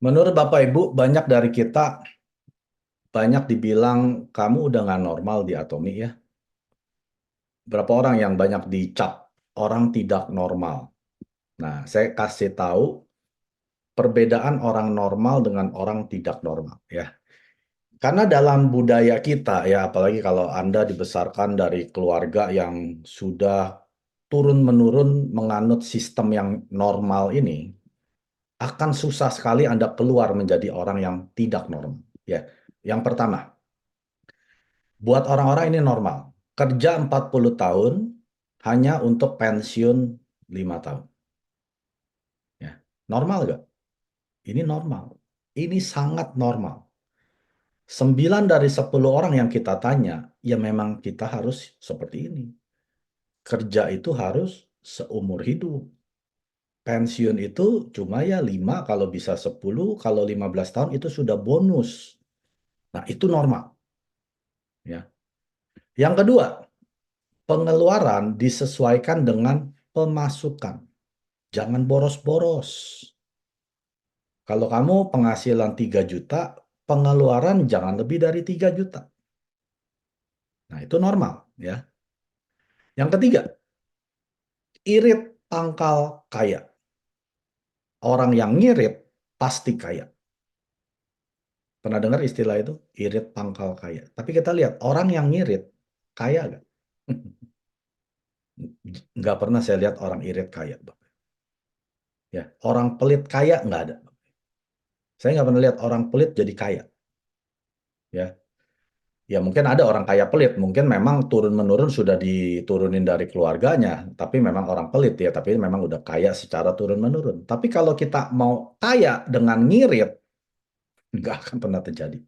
Menurut Bapak Ibu, banyak dari kita banyak dibilang kamu udah nggak normal di Atomi ya. Berapa orang yang banyak dicap orang tidak normal. Nah, saya kasih tahu perbedaan orang normal dengan orang tidak normal ya. Karena dalam budaya kita ya, apalagi kalau Anda dibesarkan dari keluarga yang sudah turun-menurun menganut sistem yang normal ini, akan susah sekali Anda keluar menjadi orang yang tidak normal ya. Yang pertama, buat orang-orang ini normal. Kerja 40 tahun hanya untuk pensiun 5 tahun. Ya. Normal nggak? Ini normal. Ini sangat normal. 9 dari 10 orang yang kita tanya, ya memang kita harus seperti ini. Kerja itu harus seumur hidup. Pensiun itu cuma ya 5, kalau bisa 10, kalau 15 tahun itu sudah bonus. Nah, itu normal. Ya. Yang kedua, pengeluaran disesuaikan dengan pemasukan. Jangan boros-boros. Kalau kamu penghasilan 3 juta, pengeluaran jangan lebih dari 3 juta. Nah, itu normal ya. Yang ketiga, irit pangkal kaya. Orang yang ngirit pasti kaya. Pernah dengar istilah itu? Irit pangkal kaya. Tapi kita lihat, orang yang ngirit kaya nggak? Nggak pernah saya lihat orang irit kaya, Bang. Ya, orang pelit kaya nggak ada. Saya nggak pernah lihat orang pelit jadi kaya. Ya, ya mungkin ada orang kaya pelit, mungkin memang turun-menurun sudah diturunin dari keluarganya, tapi memang orang pelit ya, tapi memang udah kaya secara turun-menurun. Tapi kalau kita mau kaya dengan ngirit, nggak akan pernah terjadi.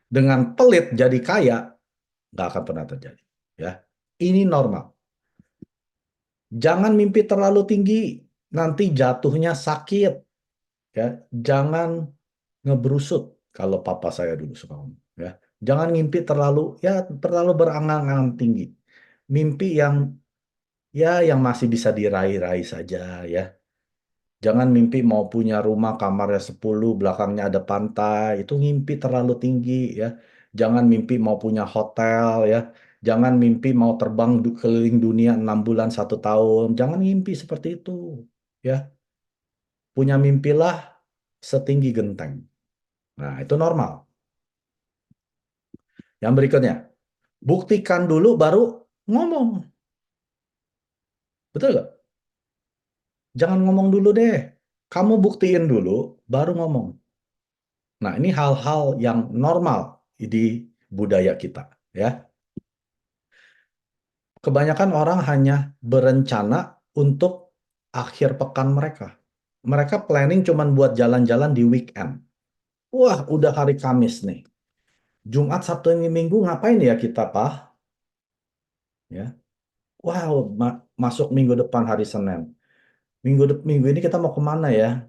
Dengan pelit jadi kaya, nggak akan pernah terjadi. Ya, ini normal. Jangan mimpi terlalu tinggi, nanti jatuhnya sakit. Ya, jangan ngebrusut kalau papa saya dulu suka ngomong. Ya, jangan mimpi terlalu berangan-angan tinggi. Mimpi yang masih bisa diraih-raih saja ya. Jangan mimpi mau punya rumah kamarnya 10, belakangnya ada pantai. Itu mimpi terlalu tinggi ya. Jangan mimpi mau punya hotel ya. Jangan mimpi mau terbang keliling dunia 6 bulan 1 tahun. Jangan mimpi seperti itu ya. Punya mimpilah setinggi genteng. Nah, itu normal. Yang berikutnya, buktikan dulu baru ngomong. Betul nggak? Jangan ngomong dulu deh. Kamu buktiin dulu, baru ngomong. Nah, ini hal-hal yang normal di budaya kita, ya. Kebanyakan orang hanya berencana untuk akhir pekan mereka. Mereka planning cuma buat jalan-jalan di weekend. Wah, udah hari Kamis nih. Jumat, Sabtu, Minggu ngapain ya kita, Pak? Ya. Wow, masuk minggu depan hari Senin. Minggu ini kita mau kemana ya?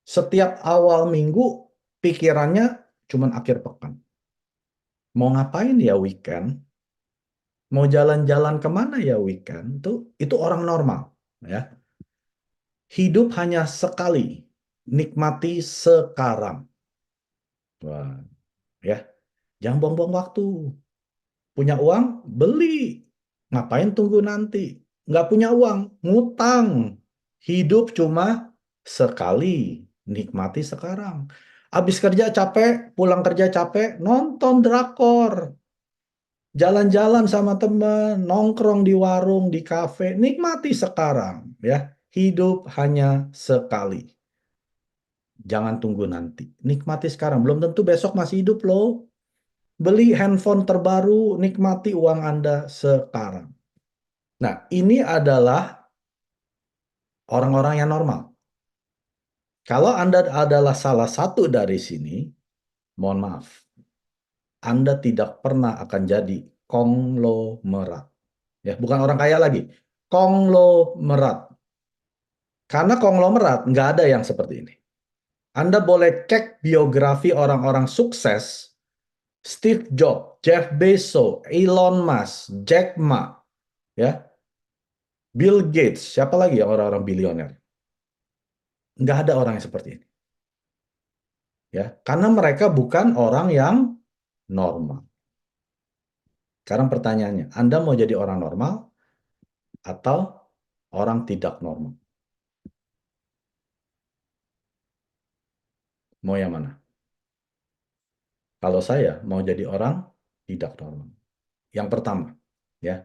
Setiap awal minggu pikirannya cuman akhir pekan. Mau ngapain ya weekend? Mau jalan-jalan kemana ya weekend? Itu orang normal, ya. Hidup hanya sekali, nikmati sekarang. Wah, ya, jangan buang-buang waktu. Punya uang, beli. Ngapain tunggu nanti? Nggak punya uang, ngutang. Hidup cuma sekali, nikmati sekarang. Habis kerja capek, pulang kerja capek, nonton drakor. Jalan-jalan sama temen, nongkrong di warung, di kafe, nikmati sekarang. Ya, hidup hanya sekali. Jangan tunggu nanti. Nikmati sekarang. Belum tentu besok masih hidup loh. Beli handphone terbaru, nikmati uang Anda sekarang. Nah, ini adalah orang-orang yang normal. Kalau Anda adalah salah satu dari sini, mohon maaf, Anda tidak pernah akan jadi konglomerat. Ya, bukan orang kaya lagi. Konglomerat. Karena konglomerat nggak ada yang seperti ini. Anda boleh cek biografi orang-orang sukses. Steve Jobs, Jeff Bezos, Elon Musk, Jack Ma, ya, Bill Gates, siapa lagi ya orang-orang bilioner? Nggak ada orang yang seperti ini. Ya, karena mereka bukan orang yang normal. Sekarang pertanyaannya, Anda mau jadi orang normal atau orang tidak normal? Mau yang mana? Kalau saya mau jadi orang tidak normal. Yang pertama, ya.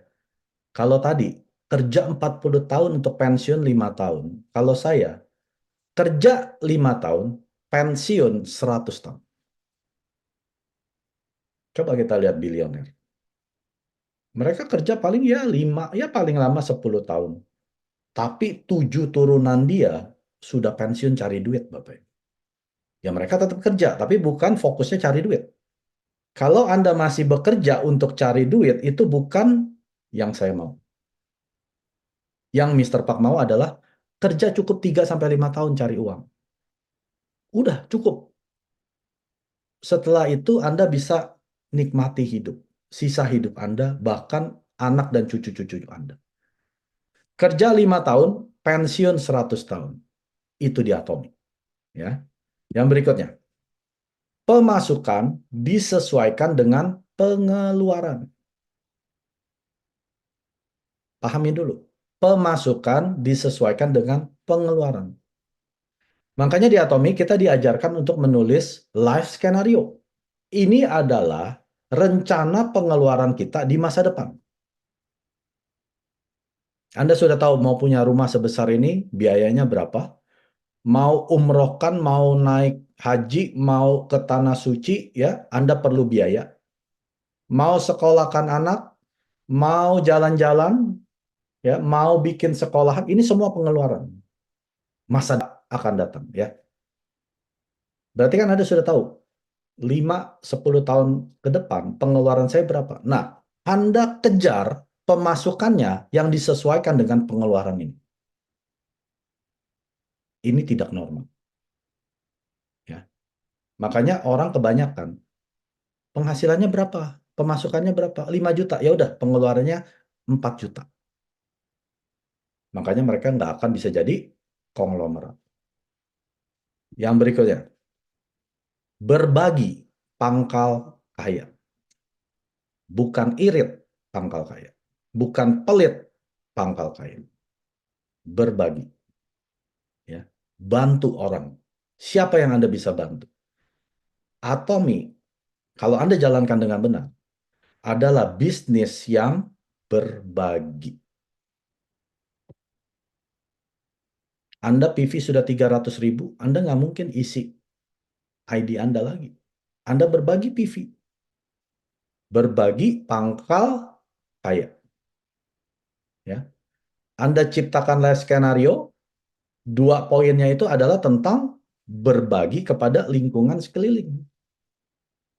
Kalau tadi kerja 40 tahun untuk pensiun 5 tahun. Kalau saya kerja 5 tahun, pensiun 100 tahun. Coba kita lihat bilioner. Mereka kerja paling ya 5, ya paling lama 10 tahun. Tapi 7 turunan dia sudah pensiun cari duit, Bapak. Ya mereka tetap kerja, tapi bukan fokusnya cari duit. Kalau Anda masih bekerja untuk cari duit, itu bukan yang saya mau. Yang Mr. Park mau adalah kerja cukup 3 sampai 5 tahun cari uang. Udah cukup. Setelah itu Anda bisa nikmati hidup. Sisa hidup Anda, bahkan anak dan cucu-cucu Anda. Kerja 5 tahun, pensiun 100 tahun. Itu diatomi. Ya. Yang berikutnya, pemasukan disesuaikan dengan pengeluaran. Pahami dulu. Pemasukan disesuaikan dengan pengeluaran. Makanya di Atomi kita diajarkan untuk menulis life scenario. Ini adalah rencana pengeluaran kita di masa depan. Anda sudah tahu mau punya rumah sebesar ini, biayanya berapa? Mau umrohkan, mau naik haji, mau ke tanah suci, ya, Anda perlu biaya. Mau sekolahkan anak, mau jalan-jalan, ya, mau bikin sekolahan, ini semua pengeluaran. Masa akan datang, ya. Berarti kan Anda sudah tahu 5-10 tahun ke depan pengeluaran saya berapa. Nah, Anda kejar pemasukannya yang disesuaikan dengan pengeluaran ini. Ini tidak normal. Ya. Makanya orang kebanyakan penghasilannya berapa? Pemasukannya berapa? 5 juta. Ya udah, pengeluarannya 4 juta. Makanya mereka nggak akan bisa jadi konglomerat. Yang berikutnya, berbagi pangkal kaya. Bukan irit pangkal kaya. Bukan pelit pangkal kaya. Berbagi. Ya. Bantu orang. Siapa yang Anda bisa bantu? Atomi, kalau Anda jalankan dengan benar, adalah bisnis yang berbagi. Anda PV sudah 300.000, Anda nggak mungkin isi ID Anda lagi. Anda berbagi PV. Berbagi pangkal kaya. Ya. Anda ciptakan live skenario, 2 poinnya itu adalah tentang berbagi kepada lingkungan sekeliling.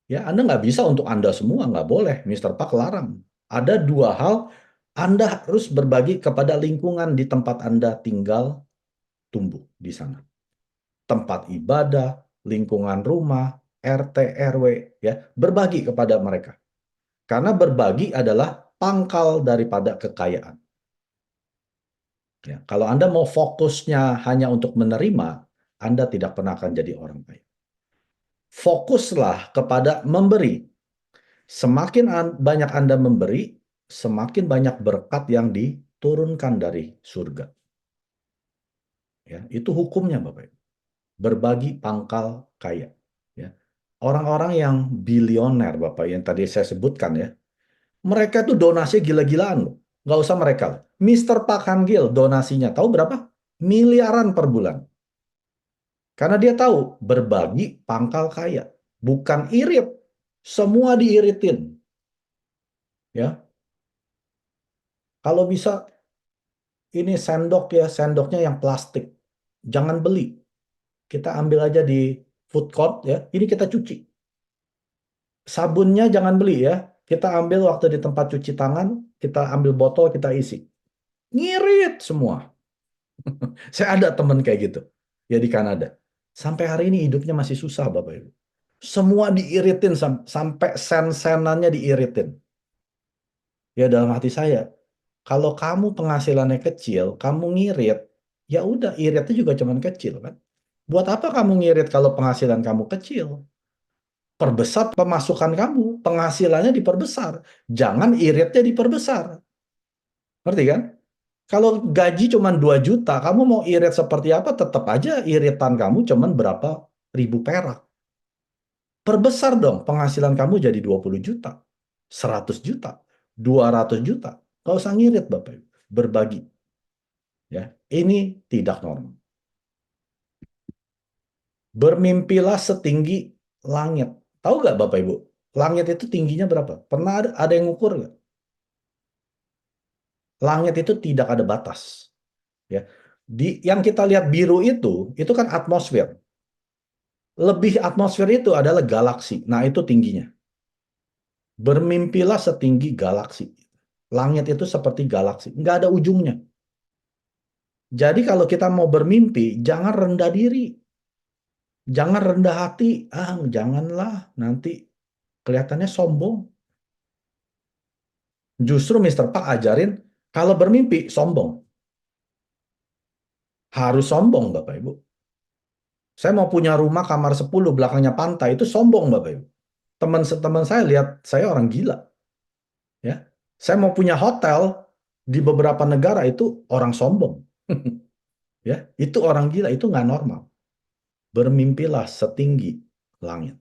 Ya, Anda nggak bisa untuk Anda semua, nggak boleh. Mr. Park larang. Ada 2 hal, Anda harus berbagi kepada lingkungan di tempat Anda tinggal, tumbuh di sana. Tempat ibadah, lingkungan rumah, RT, RW, ya, berbagi kepada mereka. Karena berbagi adalah pangkal daripada kekayaan. Ya, kalau Anda mau fokusnya hanya untuk menerima, Anda tidak pernah akan jadi orang kaya. Fokuslah kepada memberi. Semakin banyak Anda memberi, semakin banyak berkat yang diturunkan dari surga. Ya, itu hukumnya, Bapak Ibu. Berbagi pangkal kaya. Ya. Orang-orang yang bilioner, Bapak, yang tadi saya sebutkan ya, mereka tuh donasi gila-gilaan loh. Nggak usah mereka. Mr. Park Han-gil donasinya tahu berapa? Miliaran per bulan. Karena dia tahu berbagi pangkal kaya. Bukan irit. Semua diiritin. Ya, kalau bisa ini sendok ya, sendoknya yang plastik. Jangan beli. Kita ambil aja di food court ya. Ini kita cuci. Sabunnya jangan beli ya. Kita ambil waktu di tempat cuci tangan, kita ambil botol, kita isi. Ngirit semua. Saya ada temen kayak gitu. Ya di Kanada. Sampai hari ini hidupnya masih susah, Bapak Ibu. Semua diiritin sampai sen-senannya diiritin. Ya dalam hati saya, kalau kamu penghasilannya kecil, kamu ngirit, ya udah iritnya juga cuman kecil kan. Buat apa kamu ngirit kalau penghasilan kamu kecil? Perbesar pemasukan kamu, penghasilannya diperbesar. Jangan iritnya diperbesar. Ngerti kan? Kalau gaji cuma 2 juta, kamu mau irit seperti apa, tetap aja iritan kamu cuma berapa ribu perak. Perbesar dong penghasilan kamu jadi 20 juta, 100 juta, 200 juta. Nggak usah ngirit Bapak Ibu. Berbagi. Ya, ini tidak normal. Bermimpilah setinggi langit. Tahu nggak Bapak Ibu? Langit itu tingginya berapa? Pernah ada yang ngukur nggak? Langit itu tidak ada batas. Ya, yang kita lihat biru itu kan atmosfer. Lebih atmosfer itu adalah galaksi. Nah, itu tingginya. Bermimpilah setinggi galaksi. Langit itu seperti galaksi, nggak ada ujungnya. Jadi kalau kita mau bermimpi, jangan rendah diri, jangan rendah hati. Janganlah, nanti kelihatannya sombong. Justru Mister Pak ajarin, kalau bermimpi, sombong. Harus sombong, Bapak Ibu. Saya mau punya rumah kamar 10, belakangnya pantai, itu sombong, Bapak Ibu. Teman-teman saya lihat saya orang gila. Ya, saya mau punya hotel di beberapa negara itu orang sombong. Ya, itu orang gila, itu nggak normal. Bermimpilah setinggi langit.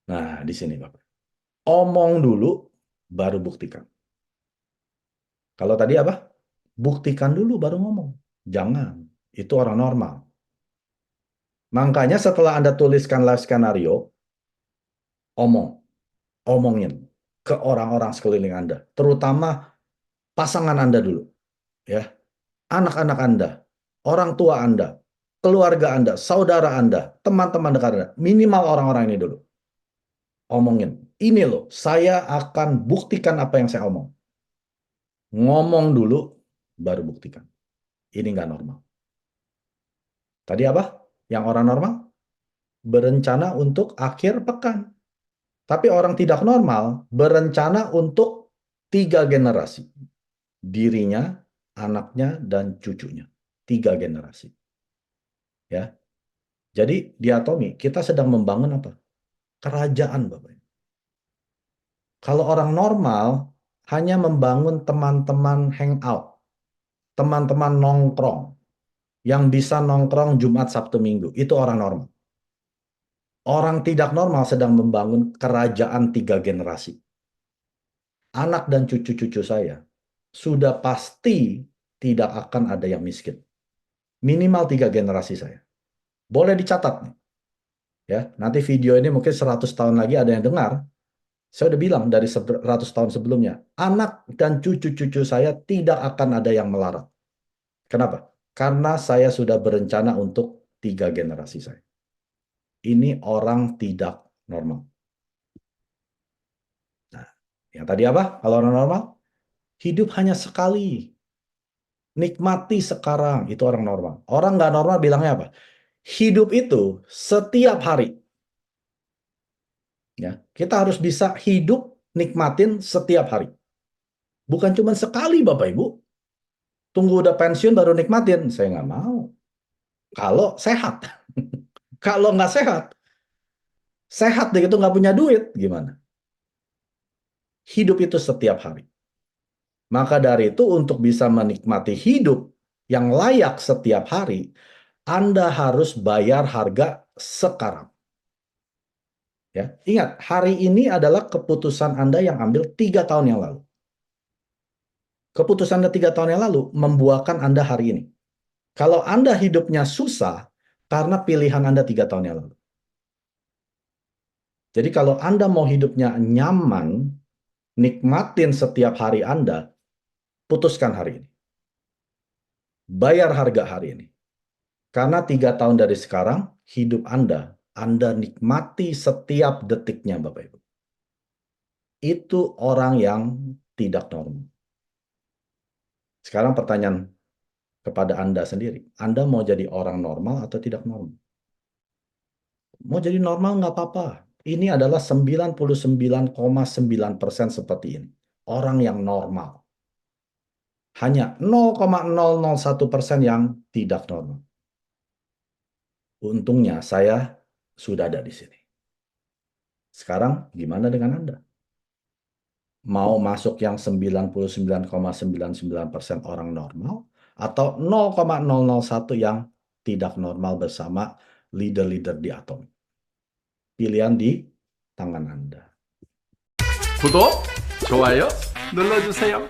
Nah, di sini Bapak. Omong dulu, baru buktikan. Kalau tadi apa? Buktikan dulu, baru ngomong. Jangan. Itu orang normal. Makanya setelah Anda tuliskan live skenario, omongin ke orang-orang sekeliling Anda. Terutama pasangan Anda dulu. Ya, anak-anak Anda, orang tua Anda, keluarga Anda, saudara Anda, teman-teman dekat Anda. Minimal orang-orang ini dulu. Omongin. Ini loh, saya akan buktikan apa yang saya omong. Ngomong dulu, baru buktikan. Ini nggak normal. Tadi apa? Yang orang normal? Berencana untuk akhir pekan. Tapi orang tidak normal berencana untuk 3 generasi. Dirinya, anaknya, dan cucunya. 3 generasi. Ya. Jadi di Atomi, kita sedang membangun apa? Kerajaan, Bapak. Kalau orang normal hanya membangun teman-teman hangout, teman-teman nongkrong, yang bisa nongkrong Jumat, Sabtu, Minggu. Itu orang normal. Orang tidak normal sedang membangun kerajaan 3 generasi. Anak dan cucu-cucu saya sudah pasti tidak akan ada yang miskin. Minimal 3 generasi saya. Boleh dicatat nih. Ya, nanti video ini mungkin 100 tahun lagi ada yang dengar. Saya udah bilang dari 100 tahun sebelumnya, anak dan cucu-cucu saya tidak akan ada yang melarat. Kenapa? Karena saya sudah berencana untuk 3 generasi saya. Ini orang tidak normal. Nah, yang tadi apa? Kalau orang normal, hidup hanya sekali. Nikmati sekarang, itu orang normal. Orang nggak normal bilangnya apa? Hidup itu setiap hari. Ya, kita harus bisa hidup, nikmatin setiap hari. Bukan cuma sekali, Bapak Ibu. Tunggu udah pensiun baru nikmatin. Saya nggak mau. Kalau sehat. Kalau nggak sehat, sehat deh itu nggak punya duit, gimana? Hidup itu setiap hari. Maka dari itu untuk bisa menikmati hidup yang layak setiap hari, Anda harus bayar harga sekarang. Ya, ingat, hari ini adalah keputusan Anda yang ambil 3 tahun yang lalu. Keputusan Anda 3 tahun yang lalu membuahkan Anda hari ini. Kalau Anda hidupnya susah, karena pilihan Anda 3 tahun yang lalu. Jadi kalau Anda mau hidupnya nyaman, nikmatin setiap hari Anda, putuskan hari ini. Bayar harga hari ini. Karena 3 tahun dari sekarang, hidup Anda nikmati setiap detiknya, Bapak Ibu. Itu orang yang tidak normal. Sekarang pertanyaan kepada Anda sendiri. Anda mau jadi orang normal atau tidak normal? Mau jadi normal nggak apa-apa. Ini adalah 99,9% seperti ini. Orang yang normal. Hanya 0,001% yang tidak normal. Untungnya saya sudah ada di sini. Sekarang gimana dengan Anda? Mau masuk yang 99,99% orang normal atau 0,001 yang tidak normal bersama leader-leader di atom? Pilihan di tangan Anda. 구독, 좋아요 눌러주세요.